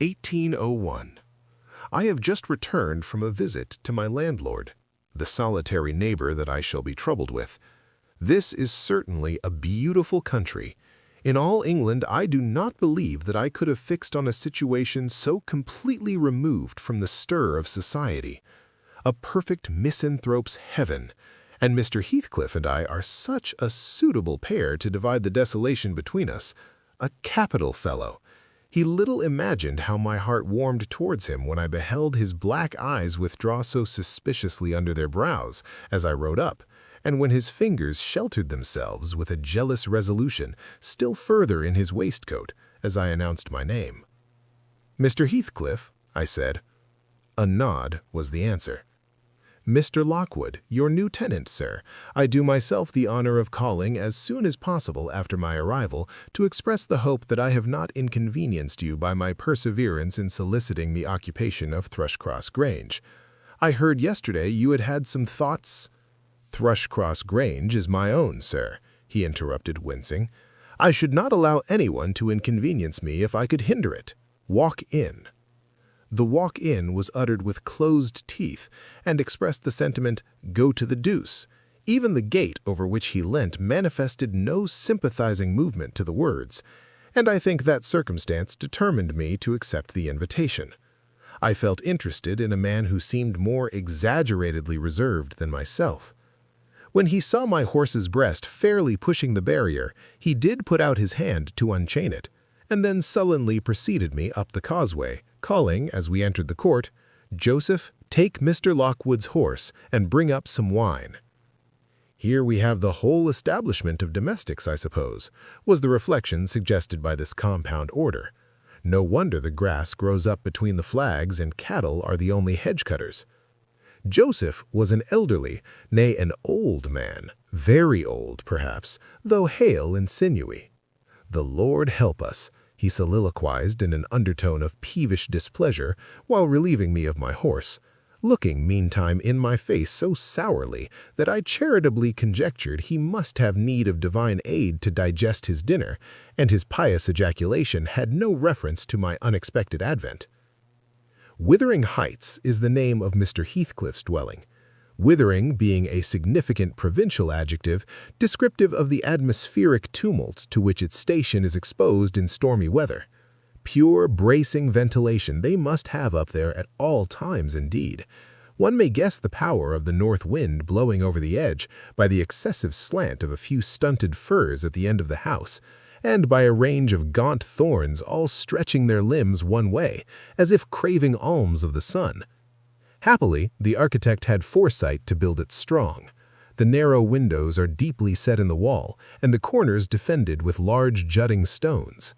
1801. I have just returned from a visit to my landlord, the solitary neighbor that I shall be troubled with. This is certainly a beautiful country. In all England, I do not believe that I could have fixed on a situation so completely removed from the stir of society. A perfect misanthrope's heaven, and Mr. Heathcliff and I are such a suitable pair to divide the desolation between us. A capital fellow. He little imagined how my heart warmed towards him when I beheld his black eyes withdraw so suspiciously under their brows as I rode up, and when his fingers sheltered themselves with a jealous resolution still further in his waistcoat as I announced my name. "Mr. Heathcliff," I said. A nod was the answer. "Mr. Lockwood, your new tenant, sir. I do myself the honor of calling as soon as possible after my arrival to express the hope that I have not inconvenienced you by my perseverance in soliciting the occupation of Thrushcross Grange. I heard yesterday you had had some thoughts—" "Thrushcross Grange is my own, sir," he interrupted, wincing. "I should not allow anyone to inconvenience me if I could hinder it. Walk in." The walk-in was uttered with closed teeth and expressed the sentiment, "Go to the deuce." Even the gate over which he leant manifested no sympathizing movement to the words, and I think that circumstance determined me to accept the invitation. I felt interested in a man who seemed more exaggeratedly reserved than myself. When he saw my horse's breast fairly pushing the barrier, he did put out his hand to unchain it, and then sullenly preceded me up the causeway, calling, as we entered the court, "Joseph, take Mr. Lockwood's horse and bring up some wine." "Here we have the whole establishment of domestics, I suppose," was the reflection suggested by this compound order. No wonder the grass grows up between the flags and cattle are the only hedge-cutters. Joseph was an elderly, nay, an old man, very old, perhaps, though hale and sinewy. "The Lord help us," he soliloquized in an undertone of peevish displeasure while relieving me of my horse, looking meantime in my face so sourly that I charitably conjectured he must have need of divine aid to digest his dinner, and his pious ejaculation had no reference to my unexpected advent. Wuthering Heights is the name of Mr. Heathcliff's dwelling, Wuthering being a significant provincial adjective descriptive of the atmospheric tumult to which its station is exposed in stormy weather. Pure, bracing ventilation they must have up there at all times indeed. One may guess the power of the north wind blowing over the edge by the excessive slant of a few stunted firs at the end of the house, and by a range of gaunt thorns all stretching their limbs one way, as if craving alms of the sun. Happily, the architect had foresight to build it strong. The narrow windows are deeply set in the wall, and the corners defended with large jutting stones.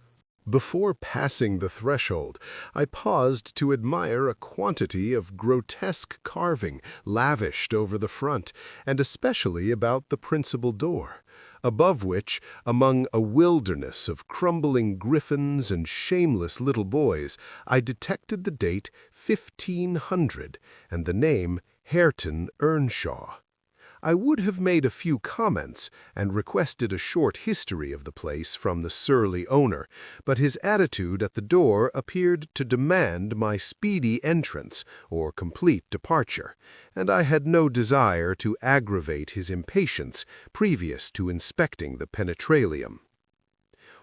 Before passing the threshold, I paused to admire a quantity of grotesque carving lavished over the front, and especially about the principal door, above which, among a wilderness of crumbling griffins and shameless little boys, I detected the date 1500 and the name Hareton Earnshaw. I would have made a few comments and requested a short history of the place from the surly owner, but his attitude at the door appeared to demand my speedy entrance or complete departure, and I had no desire to aggravate his impatience previous to inspecting the penetralium.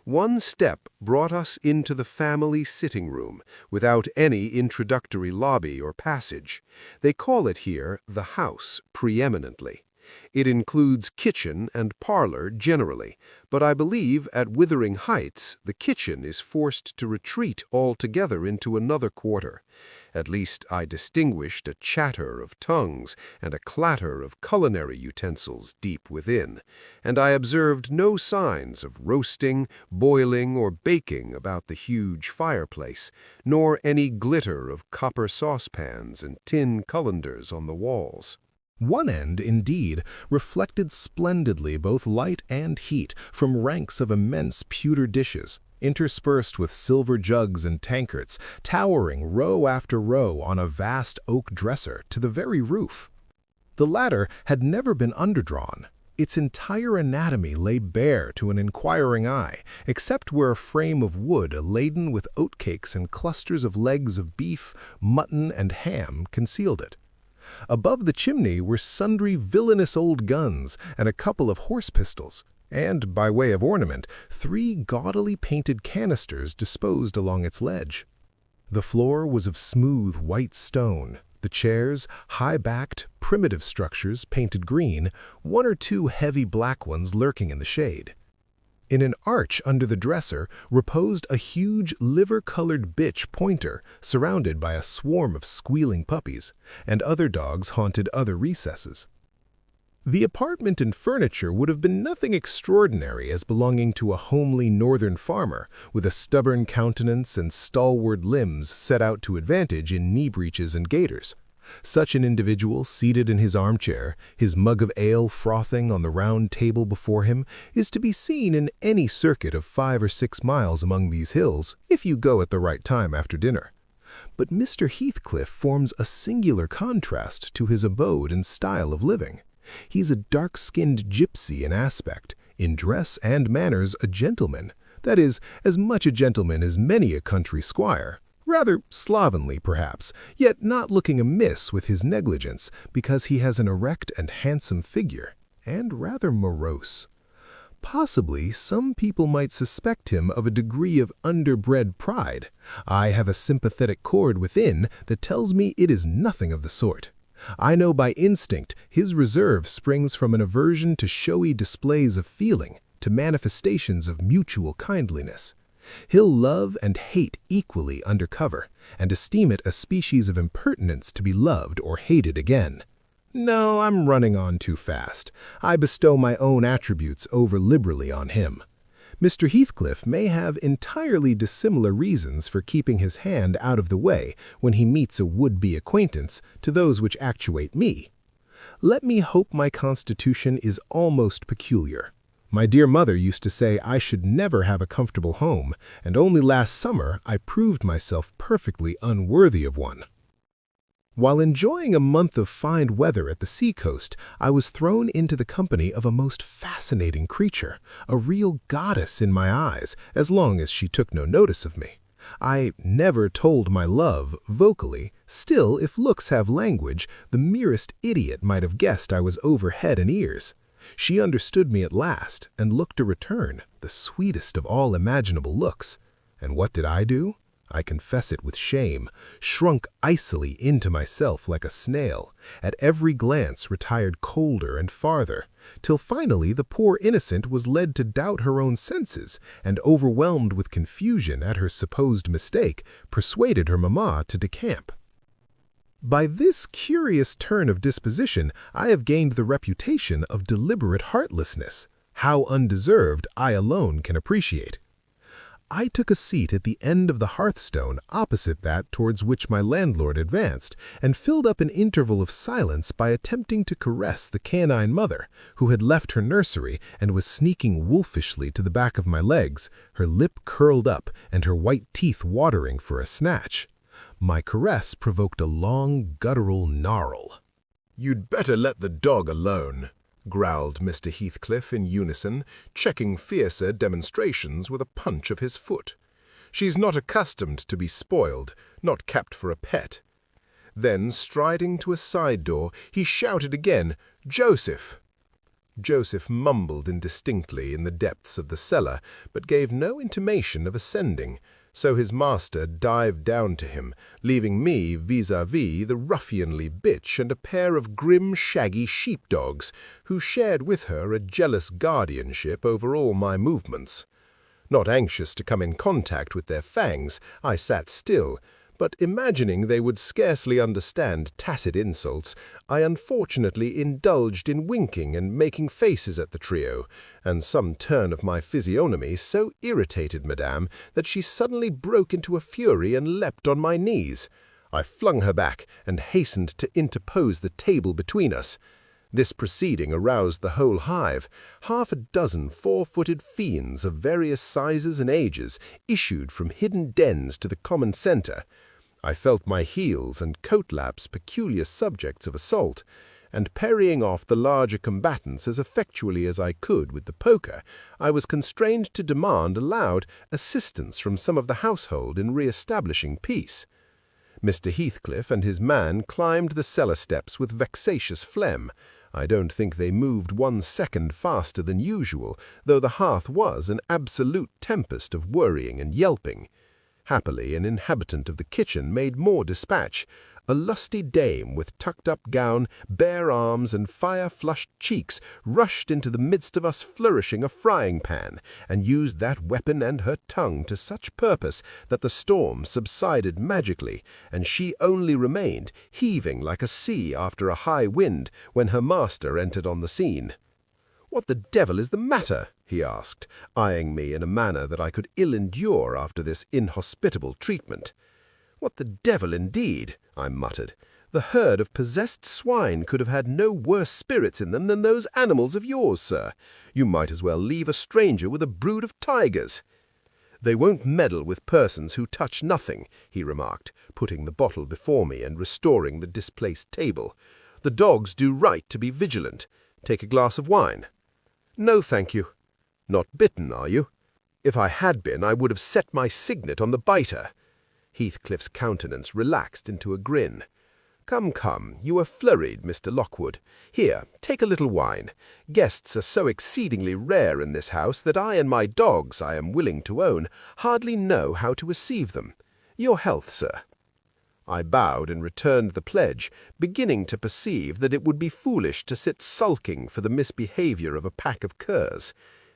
One step brought us into the family sitting-room, without any introductory lobby or passage. They call it here the house preeminently. It includes kitchen and parlor generally, but I believe at Wuthering Heights the kitchen is forced to retreat altogether into another quarter. At least I distinguished a chatter of tongues and a clatter of culinary utensils deep within, and I observed no signs of roasting, boiling, or baking about the huge fireplace, nor any glitter of copper saucepans and tin cullenders on the walls. One end, indeed, reflected splendidly both light and heat from ranks of immense pewter dishes, interspersed with silver jugs and tankards, towering row after row on a vast oak dresser to the very roof. The latter had never been underdrawn. Its entire anatomy lay bare to an inquiring eye, except where a frame of wood laden with oatcakes and clusters of legs of beef, mutton, and ham concealed it. Above the chimney were sundry villainous old guns and a couple of horse pistols, and, by way of ornament, 3 gaudily painted canisters disposed along its ledge. The floor was of smooth white stone, the chairs, high-backed, primitive structures painted green, 1 or 2 heavy black ones lurking in the shade. In an arch under the dresser reposed a huge liver-colored bitch pointer surrounded by a swarm of squealing puppies, and other dogs haunted other recesses. The apartment and furniture would have been nothing extraordinary as belonging to a homely northern farmer with a stubborn countenance and stalwart limbs set out to advantage in knee breeches and gaiters. Such an individual seated in his armchair, his mug of ale frothing on the round table before him, is to be seen in any circuit of 5 or 6 miles among these hills, if you go at the right time after dinner. But Mr. Heathcliff forms a singular contrast to his abode and style of living. He's a dark-skinned gipsy in aspect, in dress and manners a gentleman, that is, as much a gentleman as many a country squire, rather slovenly perhaps, yet not looking amiss with his negligence, because he has an erect and handsome figure, and rather morose. Possibly some people might suspect him of a degree of underbred pride. I have a sympathetic chord within that tells me it is nothing of the sort. I know by instinct his reserve springs from an aversion to showy displays of feeling, to manifestations of mutual kindliness. He'll love and hate equally under cover, and esteem it a species of impertinence to be loved or hated again. No, I'm running on too fast. I bestow my own attributes over-liberally on him. Mr. Heathcliff may have entirely dissimilar reasons for keeping his hand out of the way when he meets a would-be acquaintance to those which actuate me. Let me hope my constitution is almost peculiar. My dear mother used to say I should never have a comfortable home, and only last summer I proved myself perfectly unworthy of one. While enjoying a month of fine weather at the sea-coast, I was thrown into the company of a most fascinating creature, a real goddess in my eyes, as long as she took no notice of me. I never told my love vocally, still, if looks have language, the merest idiot might have guessed I was over head and ears. She understood me at last, and looked a return, the sweetest of all imaginable looks. And what did I do? I confess it with shame, shrunk icily into myself like a snail, at every glance retired colder and farther, till finally the poor innocent was led to doubt her own senses, and overwhelmed with confusion at her supposed mistake, persuaded her mamma to decamp. By this curious turn of disposition I have gained the reputation of deliberate heartlessness, how undeserved I alone can appreciate. I took a seat at the end of the hearthstone opposite that towards which my landlord advanced, and filled up an interval of silence by attempting to caress the canine mother, who had left her nursery and was sneaking wolfishly to the back of my legs, her lip curled up and her white teeth watering for a snatch. My caress provoked a long, guttural gnarl. "You'd better let the dog alone," growled Mr. Heathcliff in unison, checking fiercer demonstrations with a punch of his foot. "She's not accustomed to be spoiled, not kept for a pet." Then, striding to a side door, he shouted again, "Joseph!" Joseph mumbled indistinctly in the depths of the cellar, but gave no intimation of ascending, so his master dived down to him, leaving me vis-à-vis the ruffianly bitch and a pair of grim, shaggy sheep-dogs, who shared with her a jealous guardianship over all my movements. Not anxious to come in contact with their fangs, I sat still, but imagining they would scarcely understand tacit insults, I unfortunately indulged in winking and making faces at the trio, and some turn of my physiognomy so irritated Madame that she suddenly broke into a fury and leapt on my knees. I flung her back and hastened to interpose the table between us. This proceeding aroused the whole hive. 6 four-footed fiends of various sizes and ages issued from hidden dens to the common centre. I felt my heels and coat-laps peculiar subjects of assault, and parrying off the larger combatants as effectually as I could with the poker, I was constrained to demand aloud assistance from some of the household in re-establishing peace. Mr. Heathcliff and his man climbed the cellar steps with vexatious phlegm. I don't think they moved 1 second faster than usual, though the hearth was an absolute tempest of worrying and yelping. Happily, an inhabitant of the kitchen made more dispatch. A lusty dame with tucked-up gown, bare arms, and fire-flushed cheeks rushed into the midst of us flourishing a frying-pan, and used that weapon and her tongue to such purpose that the storm subsided magically, and she only remained, heaving like a sea after a high wind, when her master entered on the scene. "What the devil is the matter?" he asked, eyeing me in a manner that I could ill endure after this inhospitable treatment. "What the devil, indeed?" I muttered. "The herd of possessed swine could have had no worse spirits in them than those animals of yours, sir. You might as well leave a stranger with a brood of tigers." "They won't meddle with persons who touch nothing," he remarked, putting the bottle before me and restoring the displaced table. "The dogs do right to be vigilant. Take a glass of wine." "No, thank you." "Not bitten, are you?" "If I had been, I would have set my signet on the biter." Heathcliff's countenance relaxed into a grin. "Come, come, you are flurried, Mr. Lockwood. Here, take a little wine. Guests are so exceedingly rare in this house that I and my dogs, I am willing to own, hardly know how to receive them. Your health, sir." I bowed and returned the pledge, beginning to perceive that it would be foolish to sit sulking for the misbehaviour of a pack of curs.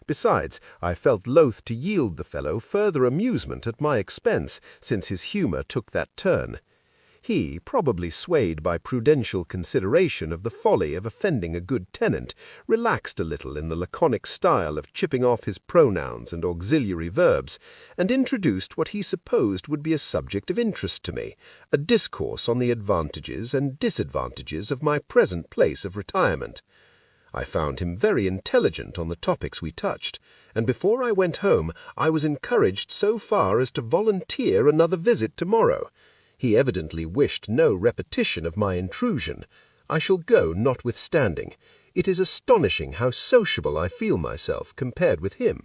Besides, I felt loath to yield the fellow further amusement at my expense, since his humour took that turn. He, probably swayed by prudential consideration of the folly of offending a good tenant, relaxed a little in the laconic style of chipping off his pronouns and auxiliary verbs, and introduced what he supposed would be a subject of interest to me, a discourse on the advantages and disadvantages of my present place of retirement. I found him very intelligent on the topics we touched, and before I went home I was encouraged so far as to volunteer another visit tomorrow. He evidently wished no repetition of my intrusion. I shall go notwithstanding. It is astonishing how sociable I feel myself compared with him.